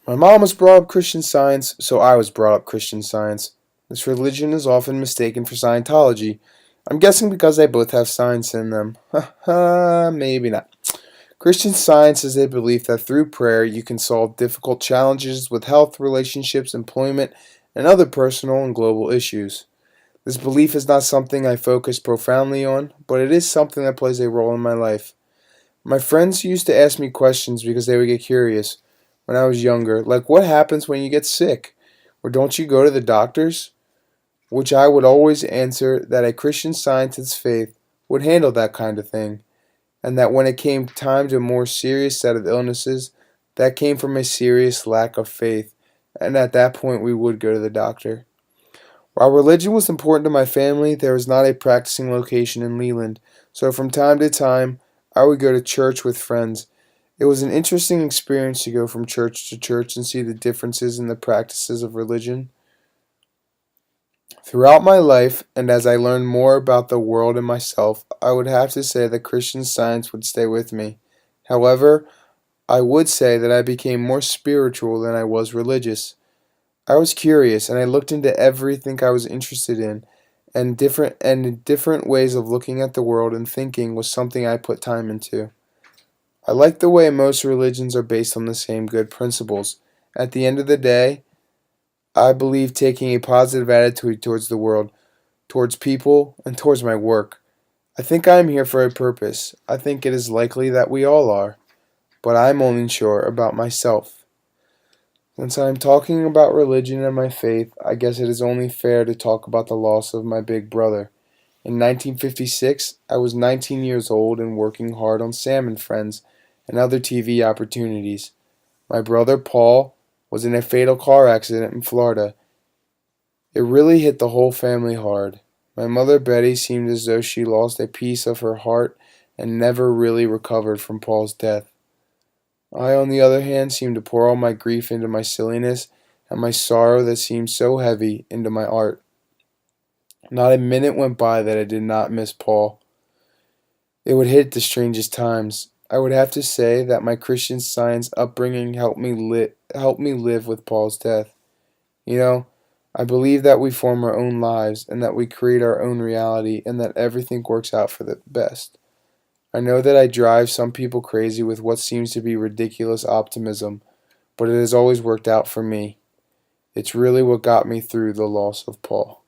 My mom was brought up Christian Science, so I was brought up Christian Science. This religion is often mistaken for Scientology. I'm guessing because they both have science in them. Haha, maybe not. Christian Science is a belief that through prayer you can solve difficult challenges with health, relationships, employment, and other personal and global issues. This belief is not something I focus profoundly on, but it is something that plays a role in my life. My friends used to ask me questions because they would get curious when I was younger, like what happens when you get sick? Or don't you go to the doctors? Which I would always answer that a Christian Scientist faith would handle that kind of thing, and that when it came time to a more serious set of illnesses, that came from a serious lack of faith, and at that point we would go to the doctor. While religion was important to my family, there was not a practicing location in Leland, so from time to time I would go to church with friends. It was an interesting experience to go from church to church and see the differences in the practices of religion. Throughout my life, and as I learned more about the world and myself, I would have to say that Christian Science would stay with me. However, I would say that I became more spiritual than I was religious. I was curious and I looked into everything I was interested in, and different ways of looking at the world and thinking was something I put time into. I like the way most religions are based on the same good principles. At the end of the day, I believe taking a positive attitude towards the world, towards people, and towards my work. I think I am here for a purpose. I think it is likely that we all are, but I am only sure about myself. Since I am talking about religion and my faith, I guess it is only fair to talk about the loss of my big brother. In 1956, I was 19 years old and working hard on Sam and Friends and other TV opportunities. My brother Paul was in a fatal car accident in Florida. It really hit the whole family hard. My mother Betty seemed as though she lost a piece of her heart and never really recovered from Paul's death. I, on the other hand, seemed to pour all my grief into my silliness and my sorrow that seemed so heavy into my art. Not a minute went by that I did not miss Paul. It would hit at the strangest times. I would have to say that my Christian Science upbringing helped me live with Paul's death. You know, I believe that we form our own lives and that we create our own reality and that everything works out for the best. I know that I drive some people crazy with what seems to be ridiculous optimism, but it has always worked out for me. It's really what got me through the loss of Paul.